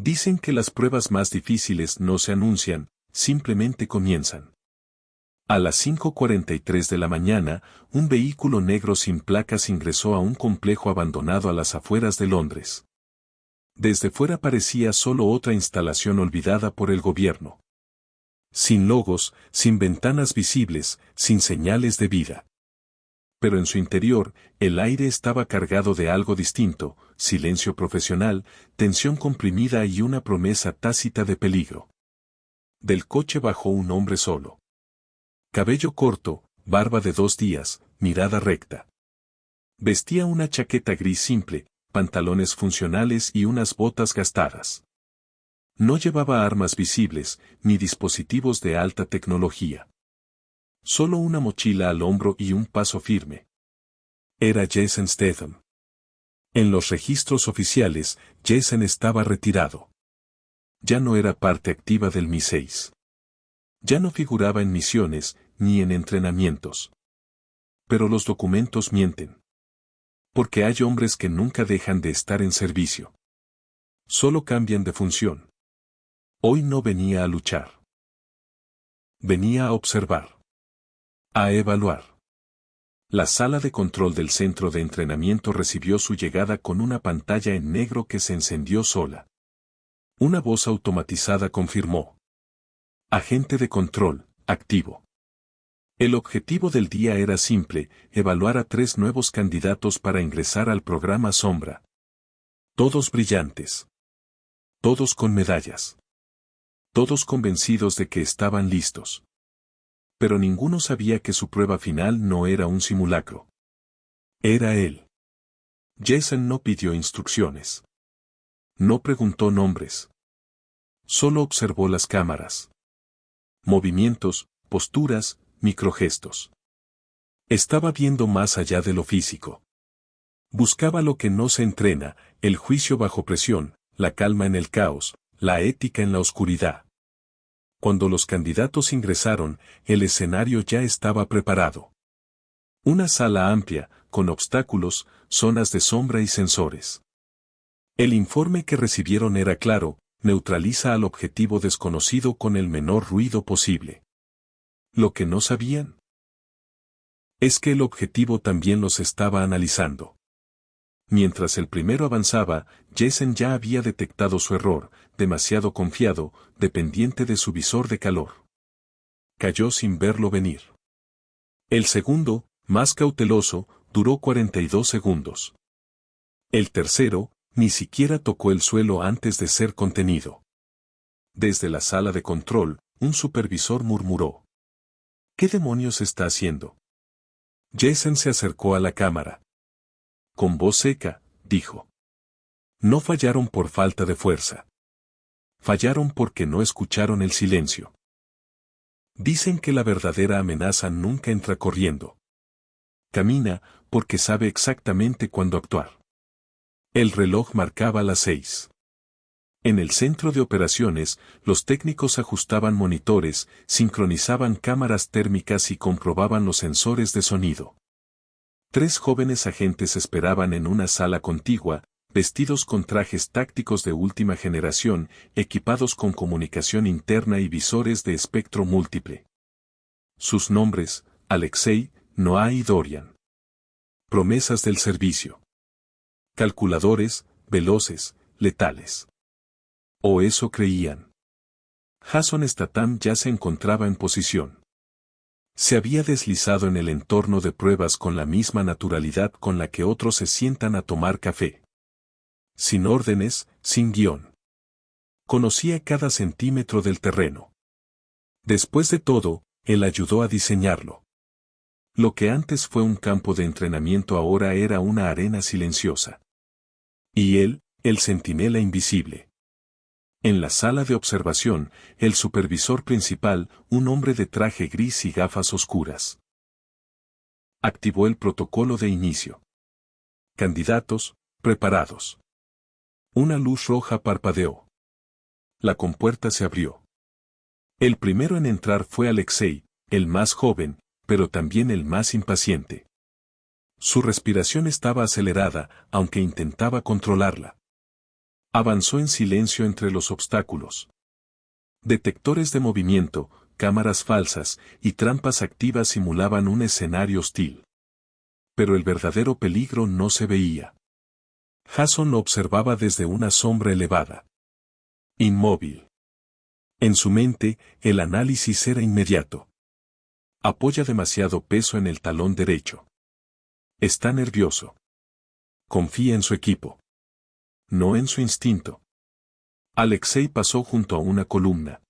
Dicen que las pruebas más difíciles no se anuncian, simplemente comienzan. A las 5:43 de la mañana, un vehículo negro sin placas ingresó a un complejo abandonado a las afueras de Londres. Desde fuera parecía solo otra instalación olvidada por el gobierno. Sin logos, sin ventanas visibles, sin señales de vida. Pero en su interior, el aire estaba cargado de algo distinto: silencio profesional, tensión comprimida y una promesa tácita de peligro. Del coche bajó un hombre solo. Cabello corto, barba de 2 días, mirada recta. Vestía una chaqueta gris simple, pantalones funcionales y unas botas gastadas. No llevaba armas visibles, ni dispositivos de alta tecnología. Solo una mochila al hombro y un paso firme. Era Jason Statham. En los registros oficiales, Jason estaba retirado. Ya no era parte activa del Mi-6. Ya no figuraba en misiones, ni en entrenamientos. Pero los documentos mienten. Porque hay hombres que nunca dejan de estar en servicio. Solo cambian de función. Hoy no venía a luchar. Venía a observar. A evaluar. La sala de control del centro de entrenamiento recibió su llegada con una pantalla en negro que se encendió sola. Una voz automatizada confirmó. Agente de control, activo. El objetivo del día era simple: evaluar a 3 nuevos candidatos para ingresar al programa Sombra. Todos brillantes. Todos con medallas. Todos convencidos de que estaban listos. Pero ninguno sabía que su prueba final no era un simulacro. Era él. Jason no pidió instrucciones. No preguntó nombres. Solo observó las cámaras. Movimientos, posturas, microgestos. Estaba viendo más allá de lo físico. Buscaba lo que no se entrena: el juicio bajo presión, la calma en el caos, la ética en la oscuridad. Cuando los candidatos ingresaron, el escenario ya estaba preparado. Una sala amplia, con obstáculos, zonas de sombra y sensores. El informe que recibieron era claro: neutraliza al objetivo desconocido con el menor ruido posible. Lo que no sabían es que el objetivo también los estaba analizando. Mientras el primero avanzaba, Jason ya había detectado su error: demasiado confiado, dependiente de su visor de calor. Cayó sin verlo venir. El segundo, más cauteloso, duró 42 segundos. El tercero, ni siquiera tocó el suelo antes de ser contenido. Desde la sala de control, un supervisor murmuró: ¿Qué demonios está haciendo? Jason se acercó a la cámara. Con voz seca, dijo: No fallaron por falta de fuerza. Fallaron porque no escucharon el silencio. Dicen que la verdadera amenaza nunca entra corriendo. Camina, porque sabe exactamente cuándo actuar. El reloj marcaba las 6. En el centro de operaciones, los técnicos ajustaban monitores, sincronizaban cámaras térmicas y comprobaban los sensores de sonido. 3 jóvenes agentes esperaban en una sala contigua, vestidos con trajes tácticos de última generación, equipados con comunicación interna y visores de espectro múltiple. Sus nombres: Alexei, Noah y Dorian. Promesas del servicio. Calculadores, veloces, letales. O eso creían. Jason Statham ya se encontraba en posición. Se había deslizado en el entorno de pruebas con la misma naturalidad con la que otros se sientan a tomar café. Sin órdenes, sin guión. Conocía cada centímetro del terreno. Después de todo, él ayudó a diseñarlo. Lo que antes fue un campo de entrenamiento ahora era una arena silenciosa. Y él, el centinela invisible. En la sala de observación, el supervisor principal, un hombre de traje gris y gafas oscuras. Activó el protocolo de inicio. Candidatos, preparados. Una luz roja parpadeó. La compuerta se abrió. El primero en entrar fue Alexei, el más joven, pero también el más impaciente. Su respiración estaba acelerada, aunque intentaba controlarla. Avanzó en silencio entre los obstáculos. Detectores de movimiento, cámaras falsas y trampas activas simulaban un escenario hostil. Pero el verdadero peligro no se veía. Jason lo observaba desde una sombra elevada. Inmóvil. En su mente, el análisis era inmediato. Apoya demasiado peso en el talón derecho. Está nervioso. Confía en su equipo. No en su instinto. Alexei pasó junto a una columna.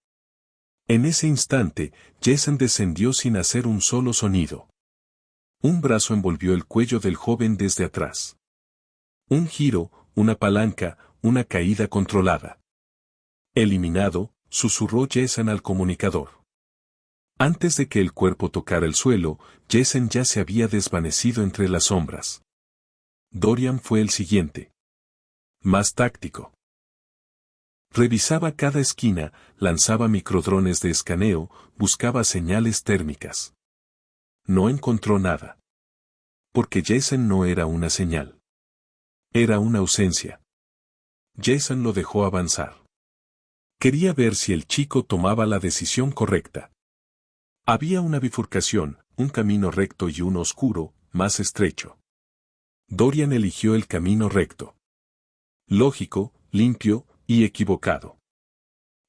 En ese instante, Jason descendió sin hacer un solo sonido. Un brazo envolvió el cuello del joven desde atrás. Un giro, una palanca, una caída controlada. Eliminado, susurró Jason al comunicador. Antes de que el cuerpo tocara el suelo, Jason ya se había desvanecido entre las sombras. Dorian fue el siguiente. Más táctico. Revisaba cada esquina, lanzaba microdrones de escaneo, buscaba señales térmicas. No encontró nada. Porque Jason no era una señal. Era una ausencia. Jason lo dejó avanzar. Quería ver si el chico tomaba la decisión correcta. Había una bifurcación, un camino recto y uno oscuro, más estrecho. Dorian eligió el camino recto. Lógico, limpio y equivocado.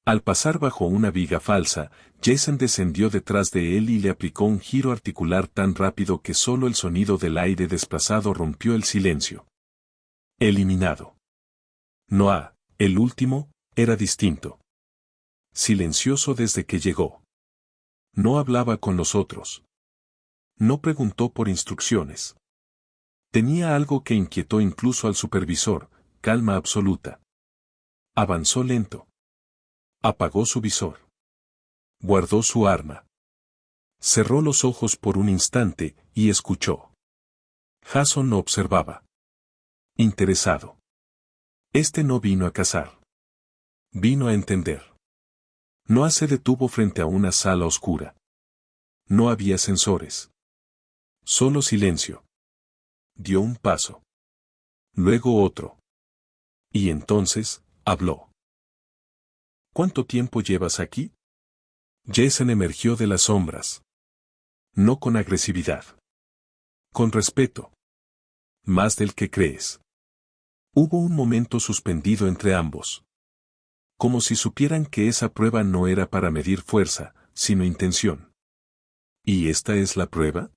Al pasar bajo una viga falsa, Jason descendió detrás de él y le aplicó un giro articular tan rápido que solo el sonido del aire desplazado rompió el silencio. Eliminado. Noah, el último, era distinto. Silencioso desde que llegó. No hablaba con los otros. No preguntó por instrucciones. Tenía algo que inquietó incluso al supervisor, calma absoluta. Avanzó lento. Apagó su visor. Guardó su arma. Cerró los ojos por un instante y escuchó. Jason no observaba. Interesado. Este no vino a cazar. Vino a entender. Noah se detuvo frente a una sala oscura. No había sensores. Solo silencio. Dio un paso. Luego otro. Y entonces, habló. ¿Cuánto tiempo llevas aquí? Jason emergió de las sombras. No con agresividad. Con respeto. Más del que crees. Hubo un momento suspendido entre ambos. Como si supieran que esa prueba no era para medir fuerza, sino intención. ¿Y esta es la prueba?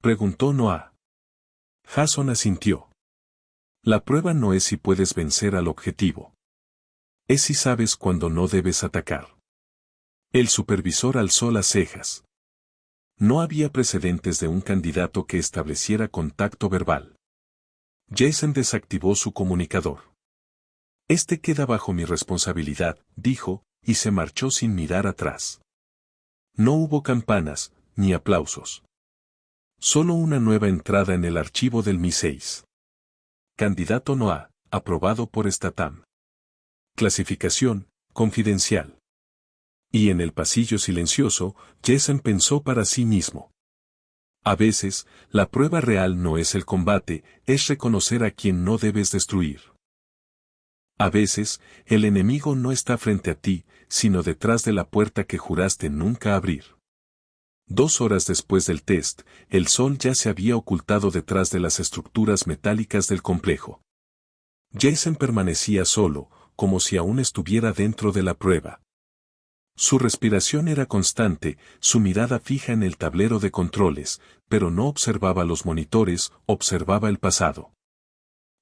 Preguntó Noah. Jason asintió. La prueba no es si puedes vencer al objetivo. Es si sabes cuándo no debes atacar. El supervisor alzó las cejas. No había precedentes de un candidato que estableciera contacto verbal. Jason desactivó su comunicador. Este queda bajo mi responsabilidad, dijo, y se marchó sin mirar atrás. No hubo campanas, ni aplausos. Solo una nueva entrada en el archivo del Mi-6. Candidato Noah, aprobado por Statham. Clasificación, confidencial. Y en el pasillo silencioso, Jason pensó para sí mismo. A veces, la prueba real no es el combate, es reconocer a quien no debes destruir. A veces, el enemigo no está frente a ti, sino detrás de la puerta que juraste nunca abrir. 2 horas después del test, el sol ya se había ocultado detrás de las estructuras metálicas del complejo. Jason permanecía solo, como si aún estuviera dentro de la prueba. Su respiración era constante, su mirada fija en el tablero de controles, pero no observaba los monitores, observaba el pasado.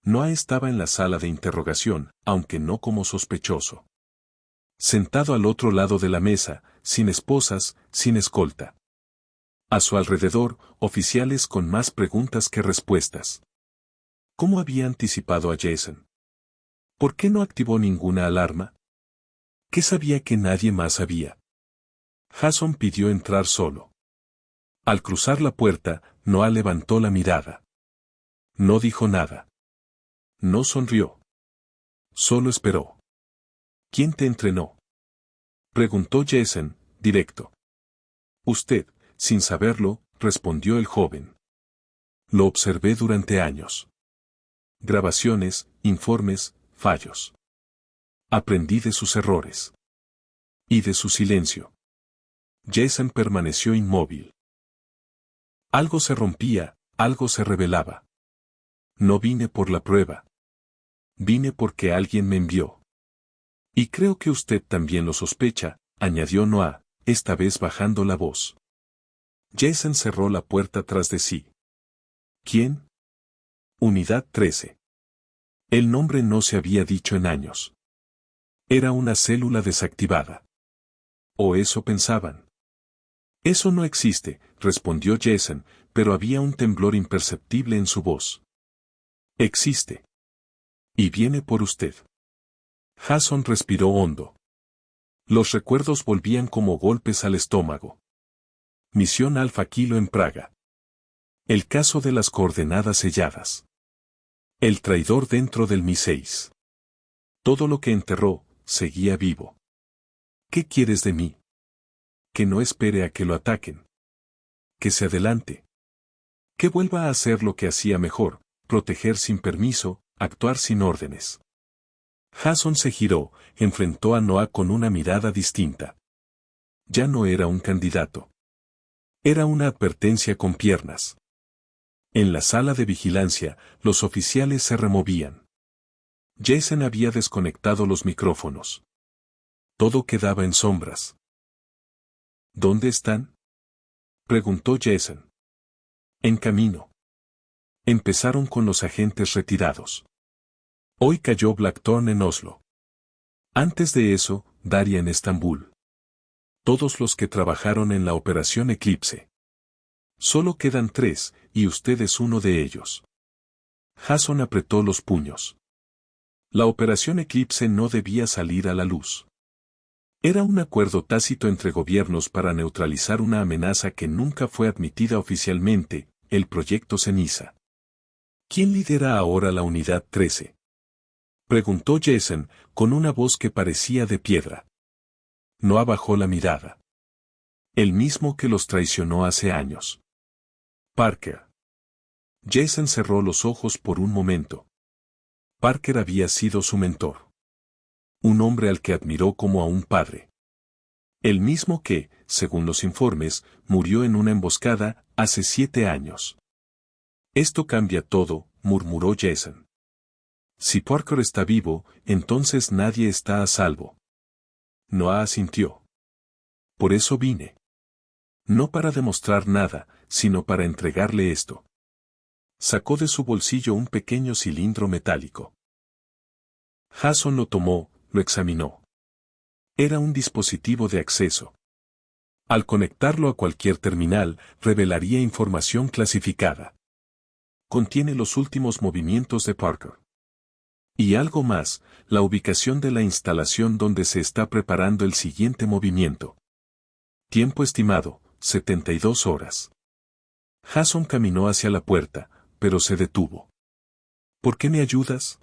Noah estaba en la sala de interrogación, aunque no como sospechoso. Sentado al otro lado de la mesa, sin esposas, sin escolta. A su alrededor, oficiales con más preguntas que respuestas. ¿Cómo había anticipado a Jason? ¿Por qué no activó ninguna alarma? ¿Qué sabía que nadie más sabía? Jason pidió entrar solo. Al cruzar la puerta, Noah levantó la mirada. No dijo nada. No sonrió. Solo esperó. ¿Quién te entrenó? Preguntó Jason, directo. Usted, sin saberlo, respondió el joven. Lo observé durante años. Grabaciones, informes, fallos. Aprendí de sus errores. Y de su silencio. Jason permaneció inmóvil. Algo se rompía, algo se revelaba. No vine por la prueba. Vine porque alguien me envió. Y creo que usted también lo sospecha, añadió Noah, esta vez bajando la voz. Jason cerró la puerta tras de sí. ¿Quién? Unidad 13. El nombre no se había dicho en años. Era una célula desactivada. O eso pensaban. Eso no existe, respondió Jason, pero había un temblor imperceptible en su voz. Existe. Y viene por usted. Jason respiró hondo. Los recuerdos volvían como golpes al estómago. Misión Alfa Kilo en Praga. El caso de las coordenadas selladas. El traidor dentro del Mi-6. Todo lo que enterró, seguía vivo. ¿Qué quieres de mí? Que no espere a que lo ataquen. Que se adelante. Que vuelva a hacer lo que hacía mejor, proteger sin permiso, actuar sin órdenes. Jason se giró, enfrentó a Noah con una mirada distinta. Ya no era un candidato. Era una advertencia con piernas. En la sala de vigilancia, los oficiales se removían. Jason había desconectado los micrófonos. Todo quedaba en sombras. ¿Dónde están? Preguntó Jason. En camino. Empezaron con los agentes retirados. Hoy cayó Blackthorn en Oslo. Antes de eso, Daria en Estambul. Todos los que trabajaron en la Operación Eclipse. Solo quedan 3, y usted es uno de ellos. Jason apretó los puños. La Operación Eclipse no debía salir a la luz. Era un acuerdo tácito entre gobiernos para neutralizar una amenaza que nunca fue admitida oficialmente, el Proyecto Ceniza. ¿Quién lidera ahora la Unidad 13? Preguntó Jason, con una voz que parecía de piedra. No bajó la mirada. El mismo que los traicionó hace años. Parker. Jason cerró los ojos por un momento. Parker había sido su mentor. Un hombre al que admiró como a un padre. El mismo que, según los informes, murió en una emboscada, hace 7 años. Esto cambia todo, murmuró Jason. Si Parker está vivo, entonces nadie está a salvo. Noah asintió. Por eso vine. No para demostrar nada, sino para entregarle esto. Sacó de su bolsillo un pequeño cilindro metálico. Jason lo tomó, lo examinó. Era un dispositivo de acceso. Al conectarlo a cualquier terminal, revelaría información clasificada. Contiene los últimos movimientos de Parker. Y algo más, la ubicación de la instalación donde se está preparando el siguiente movimiento. Tiempo estimado, 72 horas. Jason caminó hacia la puerta, pero se detuvo. ¿Por qué me ayudas?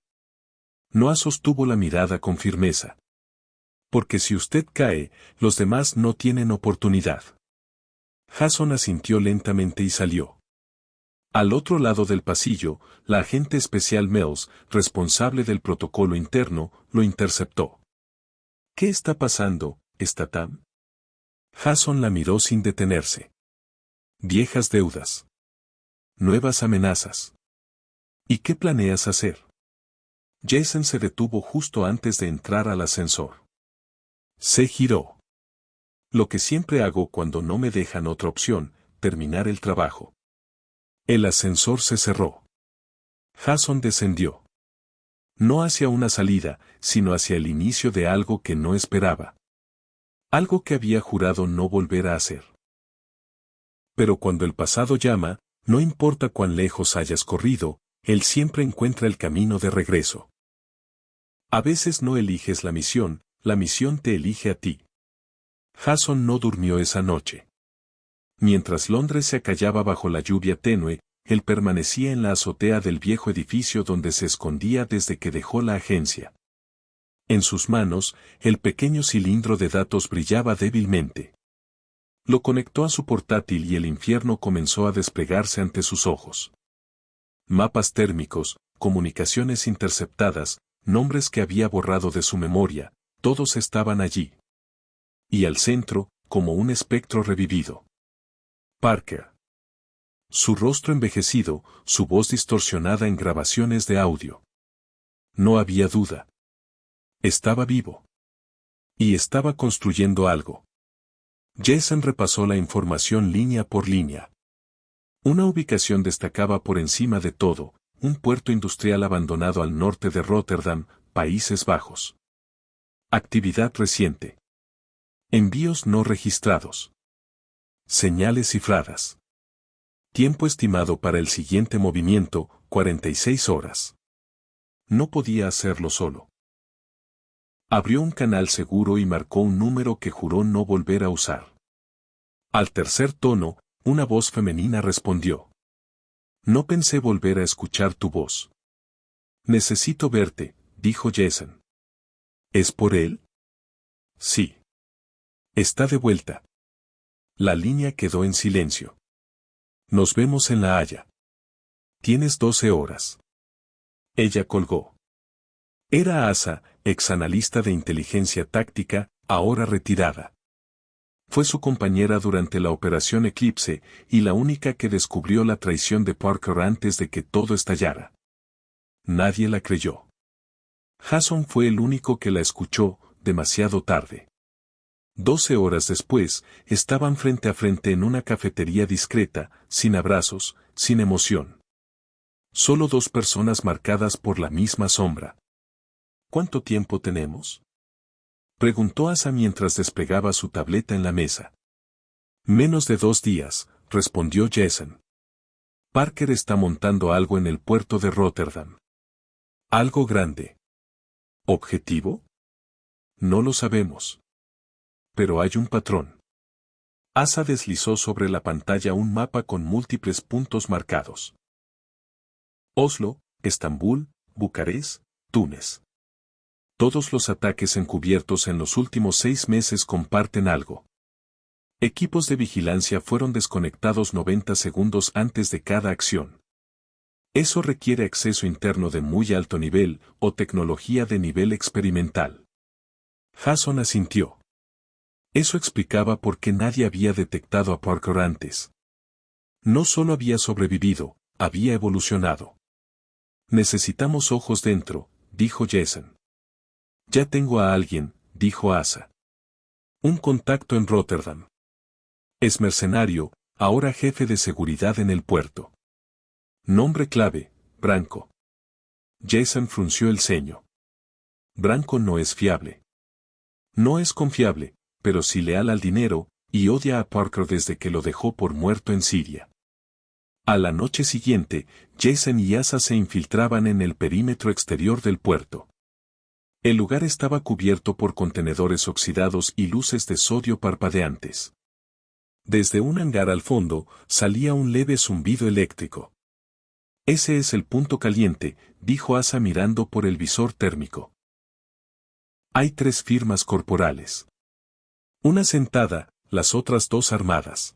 Noah sostuvo la mirada con firmeza. Porque si usted cae, los demás no tienen oportunidad. Jason asintió lentamente y salió. Al otro lado del pasillo, la agente especial Mills, responsable del protocolo interno, lo interceptó. ¿Qué está pasando, Statham? Jason la miró sin detenerse. Viejas deudas. Nuevas amenazas. ¿Y qué planeas hacer? Jason se detuvo justo antes de entrar al ascensor. Se giró. Lo que siempre hago cuando no me dejan otra opción, terminar el trabajo. El ascensor se cerró. Jason descendió. No hacia una salida, sino hacia el inicio de algo que no esperaba. Algo que había jurado no volver a hacer. Pero cuando el pasado llama, no importa cuán lejos hayas corrido, él siempre encuentra el camino de regreso. A veces no eliges la misión te elige a ti. Jason no durmió esa noche. Mientras Londres se acallaba bajo la lluvia tenue, él permanecía en la azotea del viejo edificio donde se escondía desde que dejó la agencia. En sus manos, el pequeño cilindro de datos brillaba débilmente. Lo conectó a su portátil y el infierno comenzó a desplegarse ante sus ojos. Mapas térmicos, comunicaciones interceptadas, nombres que había borrado de su memoria, todos estaban allí. Y al centro, como un espectro revivido. Parker. Su rostro envejecido, su voz distorsionada en grabaciones de audio. No había duda. Estaba vivo. Y estaba construyendo algo. Jason repasó la información línea por línea. Una ubicación destacaba por encima de todo, un puerto industrial abandonado al norte de Rotterdam, Países Bajos. Actividad reciente. Envíos no registrados. Señales cifradas. Tiempo estimado para el siguiente movimiento, 46 horas. No podía hacerlo solo. Abrió un canal seguro y marcó un número que juró no volver a usar. Al tercer tono, una voz femenina respondió. No pensé volver a escuchar tu voz. Necesito verte, dijo Jason. ¿Es por él? Sí. Está de vuelta. La línea quedó en silencio. Nos vemos en La Haya. Tienes 12 horas. Ella colgó. Era Asa, exanalista de inteligencia táctica, ahora retirada. Fue su compañera durante la Operación Eclipse y la única que descubrió la traición de Parker antes de que todo estallara. Nadie la creyó. Jason fue el único que la escuchó, demasiado tarde. 12 horas después, estaban frente a frente en una cafetería discreta, sin abrazos, sin emoción. Solo dos personas marcadas por la misma sombra. ¿Cuánto tiempo tenemos? Preguntó Asa mientras desplegaba su tableta en la mesa. Menos de 2 días, respondió Jason. Parker está montando algo en el puerto de Rotterdam. Algo grande. ¿Objetivo? No lo sabemos. Pero hay un patrón. Asa deslizó sobre la pantalla un mapa con múltiples puntos marcados. Oslo, Estambul, Bucarest, Túnez. Todos los ataques encubiertos en los últimos 6 meses comparten algo. Equipos de vigilancia fueron desconectados 90 segundos antes de cada acción. Eso requiere acceso interno de muy alto nivel o tecnología de nivel experimental. Jason asintió. Eso explicaba por qué nadie había detectado a Parker antes. No solo había sobrevivido, había evolucionado. Necesitamos ojos dentro, dijo Jason. Ya tengo a alguien, dijo Asa. Un contacto en Rotterdam. Es mercenario, ahora jefe de seguridad en el puerto. Nombre clave, Branco. Jason frunció el ceño. Branco no es fiable. No es confiable, pero sí leal al dinero, y odia a Parker desde que lo dejó por muerto en Siria. A la noche siguiente, Jason y Asa se infiltraban en el perímetro exterior del puerto. El lugar estaba cubierto por contenedores oxidados y luces de sodio parpadeantes. Desde un hangar al fondo, salía un leve zumbido eléctrico. Ese es el punto caliente, dijo Asa mirando por el visor térmico. Hay 3 firmas corporales. Una sentada, las otras 2 armadas.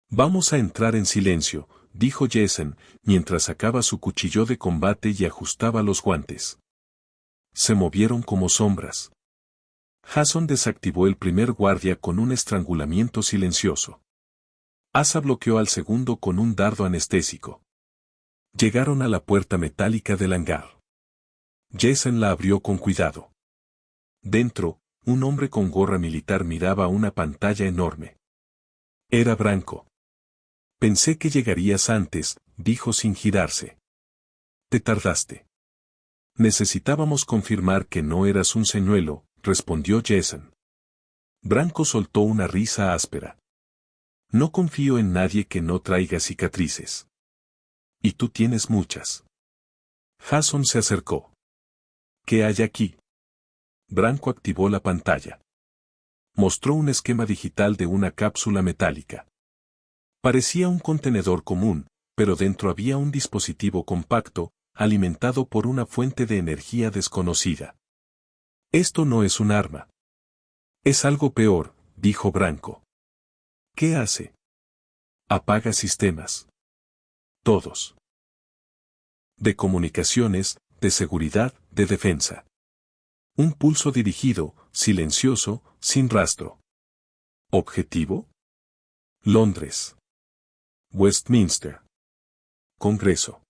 Vamos a entrar en silencio, dijo Jason, mientras sacaba su cuchillo de combate y ajustaba los guantes. Se movieron como sombras. Jason desactivó el primer guardia con un estrangulamiento silencioso. Asa bloqueó al segundo con un dardo anestésico. Llegaron a la puerta metálica del hangar. Jason la abrió con cuidado. Dentro, un hombre con gorra militar miraba una pantalla enorme. Era Branco. Pensé que llegarías antes, dijo sin girarse. Te tardaste. Necesitábamos confirmar que no eras un señuelo, respondió Jason. Branco soltó una risa áspera. No confío en nadie que no traiga cicatrices. Y tú tienes muchas. Jason se acercó. ¿Qué hay aquí? Branco activó la pantalla. Mostró un esquema digital de una cápsula metálica. Parecía un contenedor común, pero dentro había un dispositivo compacto, alimentado por una fuente de energía desconocida. Esto no es un arma. Es algo peor, dijo Branco. ¿Qué hace? Apaga sistemas. Todos. De comunicaciones, de seguridad, de defensa. Un pulso dirigido, silencioso, sin rastro. ¿Objetivo? Londres. Westminster. Congreso.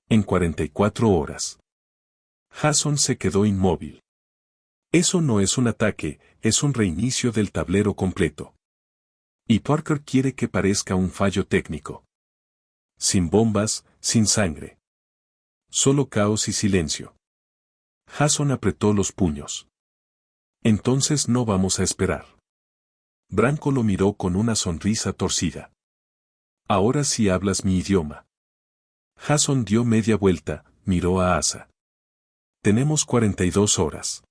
En 44 horas. Jason se quedó inmóvil. Eso no es un ataque, es un reinicio del tablero completo. Y Parker quiere que parezca un fallo técnico. Sin bombas, sin sangre. Solo caos y silencio. Jason apretó los puños. Entonces no vamos a esperar. Branco lo miró con una sonrisa torcida. Ahora sí hablas mi idioma. Jason dio media vuelta, miró a Asa. Tenemos 42 horas.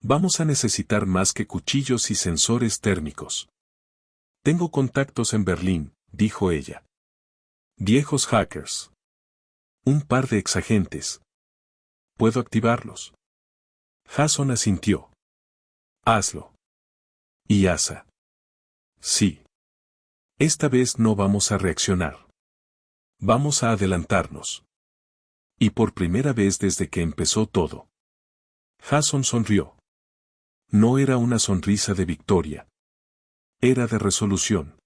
Vamos a necesitar más que cuchillos y sensores térmicos. Tengo contactos en Berlín, dijo ella. Viejos hackers. Un par de exagentes. ¿Puedo activarlos? Jason asintió. Hazlo. Y Asa. Sí. Esta vez no vamos a reaccionar. Vamos a adelantarnos. Y por primera vez desde que empezó todo. Jason sonrió. No era una sonrisa de victoria. Era de resolución.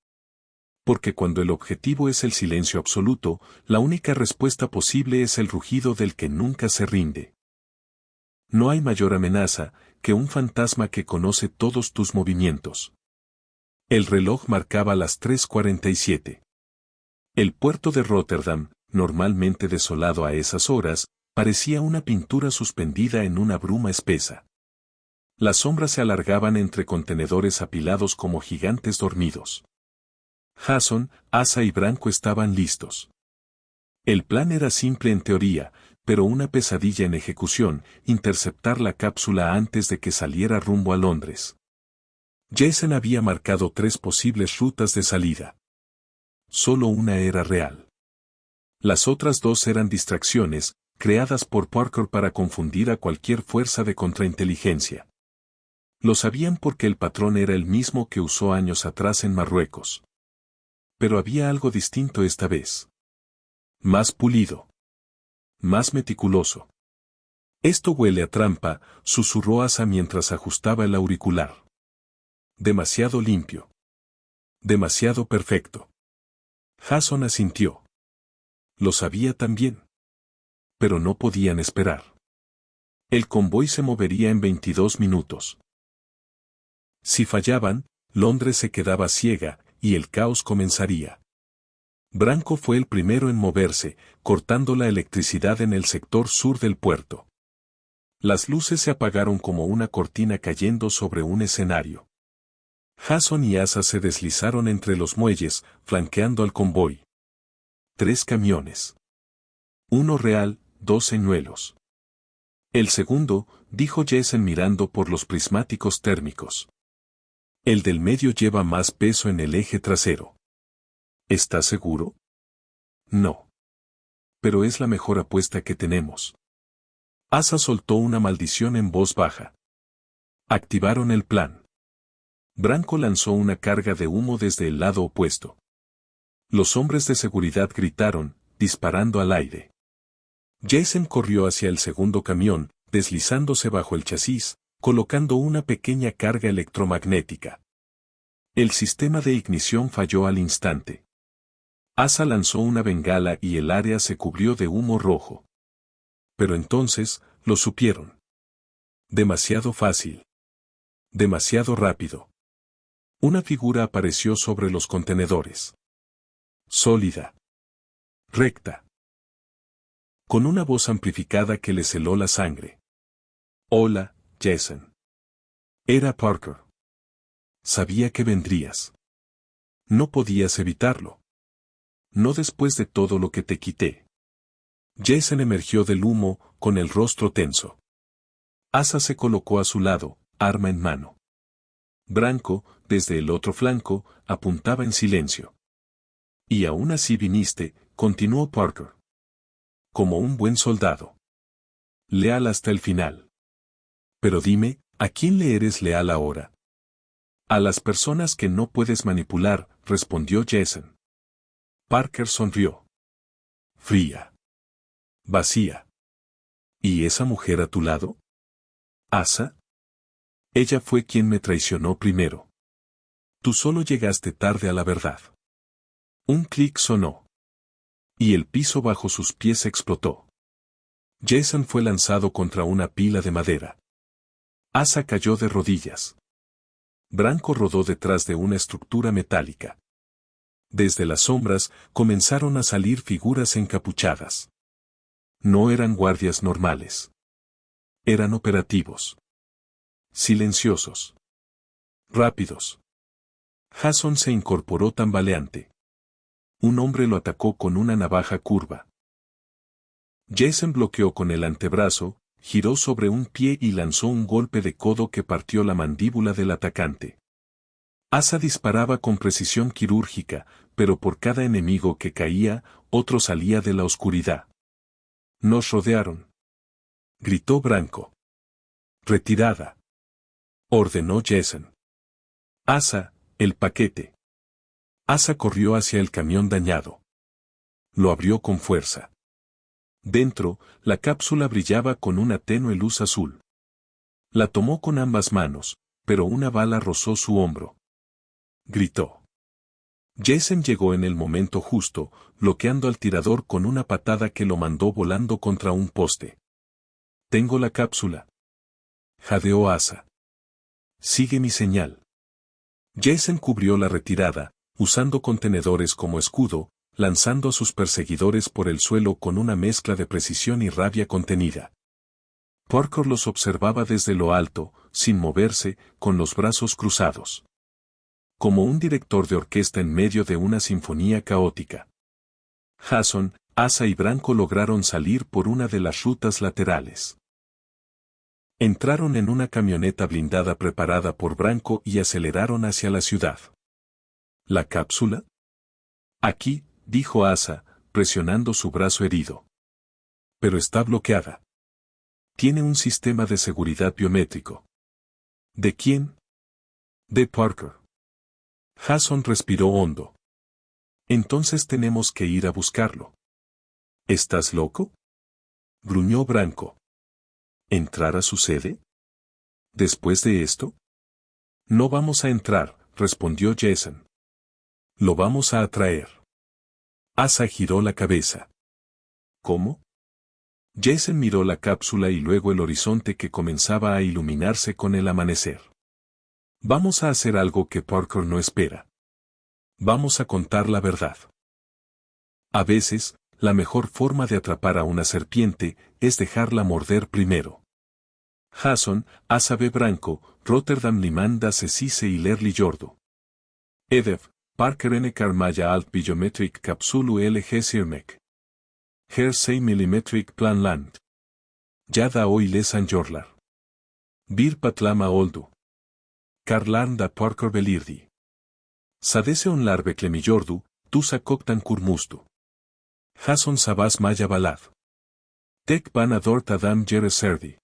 Porque cuando el objetivo es el silencio absoluto, la única respuesta posible es el rugido del que nunca se rinde. No hay mayor amenaza que un fantasma que conoce todos tus movimientos. El reloj marcaba las 3:47. El puerto de Rotterdam, normalmente desolado a esas horas, parecía una pintura suspendida en una bruma espesa. Las sombras se alargaban entre contenedores apilados como gigantes dormidos. Jason, Asa y Branco estaban listos. El plan era simple en teoría, pero una pesadilla en ejecución, interceptar la cápsula antes de que saliera rumbo a Londres. Jason había marcado 3 posibles rutas de salida. Solo una era real. Las otras 2 eran distracciones, creadas por Parker para confundir a cualquier fuerza de contrainteligencia. Lo sabían porque el patrón era el mismo que usó años atrás en Marruecos. Pero había algo distinto esta vez. Más pulido. Más meticuloso. Esto huele a trampa, susurró Asa mientras ajustaba el auricular. Demasiado limpio. Demasiado perfecto. Jason asintió. Lo sabía también. Pero no podían esperar. El convoy se movería en 22 minutos. Si fallaban, Londres se quedaba ciega, y el caos comenzaría. Branco fue el primero en moverse, cortando la electricidad en el sector sur del puerto. Las luces se apagaron como una cortina cayendo sobre un escenario. Jason y Asa se deslizaron entre los muelles, flanqueando al convoy. 3 camiones. Uno real, 2 señuelos. El segundo, dijo Jason mirando por los prismáticos térmicos. El del medio lleva más peso en el eje trasero. ¿Estás seguro? No. Pero es la mejor apuesta que tenemos. Asa soltó una maldición en voz baja. Activaron el plan. Branco lanzó una carga de humo desde el lado opuesto. Los hombres de seguridad gritaron, disparando al aire. Jason corrió hacia el segundo camión, deslizándose bajo el chasis, colocando una pequeña carga electromagnética. El sistema de ignición falló al instante. Asa lanzó una bengala y el área se cubrió de humo rojo. Pero entonces, lo supieron. Demasiado fácil. Demasiado rápido. Una figura apareció sobre los contenedores. Sólida. Recta. Con una voz amplificada que les heló la sangre. Hola, Jason. Era Parker. Sabía que vendrías. No podías evitarlo. No después de todo lo que te quité. Jason emergió del humo, con el rostro tenso. Asa se colocó a su lado, arma en mano. Branco, desde el otro flanco, apuntaba en silencio. Y aún así viniste, continuó Parker. Como un buen soldado. Leal hasta el final. Pero dime, ¿a quién le eres leal ahora? A las personas que no puedes manipular, respondió Jason. Parker sonrió. Fría. Vacía. ¿Y esa mujer a tu lado? ¿Asa? Ella fue quien me traicionó primero. Tú solo llegaste tarde a la verdad. Un clic sonó. Y el piso bajo sus pies explotó. Jason fue lanzado contra una pila de madera. Asa cayó de rodillas. Branco rodó detrás de una estructura metálica. Desde las sombras comenzaron a salir figuras encapuchadas. No eran guardias normales. Eran operativos. Silenciosos. Rápidos. Jason se incorporó tambaleante. Un hombre lo atacó con una navaja curva. Jason bloqueó con el antebrazo, giró sobre un pie y lanzó un golpe de codo que partió la mandíbula del atacante. Asa disparaba con precisión quirúrgica, pero por cada enemigo que caía, otro salía de la oscuridad. Nos rodearon. Gritó Branco. Retirada. Ordenó Jason. Asa, el paquete. Asa corrió hacia el camión dañado. Lo abrió con fuerza. Dentro, la cápsula brillaba con una tenue luz azul. La tomó con ambas manos, pero una bala rozó su hombro. Gritó. Jason llegó en el momento justo, bloqueando al tirador con una patada que lo mandó volando contra un poste. Tengo la cápsula. Jadeó Asa. Sigue mi señal. Jason cubrió la retirada, usando contenedores como escudo, lanzando a sus perseguidores por el suelo con una mezcla de precisión y rabia contenida. Parker los observaba desde lo alto, sin moverse, con los brazos cruzados. Como un director de orquesta en medio de una sinfonía caótica. Jason, Asa y Branco lograron salir por una de las rutas laterales. Entraron en una camioneta blindada preparada por Branco y aceleraron hacia la ciudad. ¿La cápsula? Aquí, dijo Asa, presionando su brazo herido. Pero está bloqueada. Tiene un sistema de seguridad biométrico. ¿De quién? De Parker. Jason respiró hondo. Entonces tenemos que ir a buscarlo. ¿Estás loco? Gruñó Branco. ¿Entrar a su sede? ¿Después de esto? No vamos a entrar, respondió Jason. Lo vamos a atraer. Asa giró la cabeza. ¿Cómo? Jason miró la cápsula y luego el horizonte que comenzaba a iluminarse con el amanecer. Vamos a hacer algo que Parker no espera. Vamos a contar la verdad. A veces, la mejor forma de atrapar a una serpiente es dejarla morder primero. Jason, Asa B. Branco, Rotterdam Liman da Cecise y Lerly Jordo. Edev, Parker N. Karmaya Alt Biometric Capsulu LG Sirmek. Her 6 mm Plan Land. Yada Oi Lesan Jorlar. Bir Patlama Oldu. Karlarn da Parker Belirdi. Sadese Onlar Beklemijordu, Tusa Koktan Kurmustu. Jason Sabas Maya Balad. Tek Ban Adort Adam Jereserdi.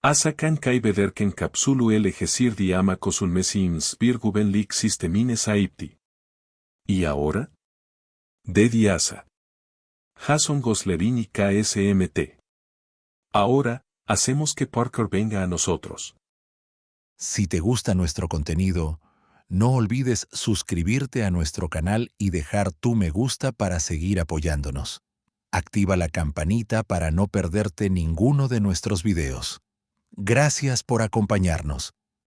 Asa kan kai bederken kapsulu LG Sirdi ama kosulmesims Virguben lik sistemines aipti. ¿Y ahora? Dedi Asa. Jason Goslerini KSMT. Ahora, hacemos que Parker venga a nosotros. Si te gusta nuestro contenido, no olvides suscribirte a nuestro canal y dejar tu me gusta para seguir apoyándonos. Activa la campanita para no perderte ninguno de nuestros videos. Gracias por acompañarnos.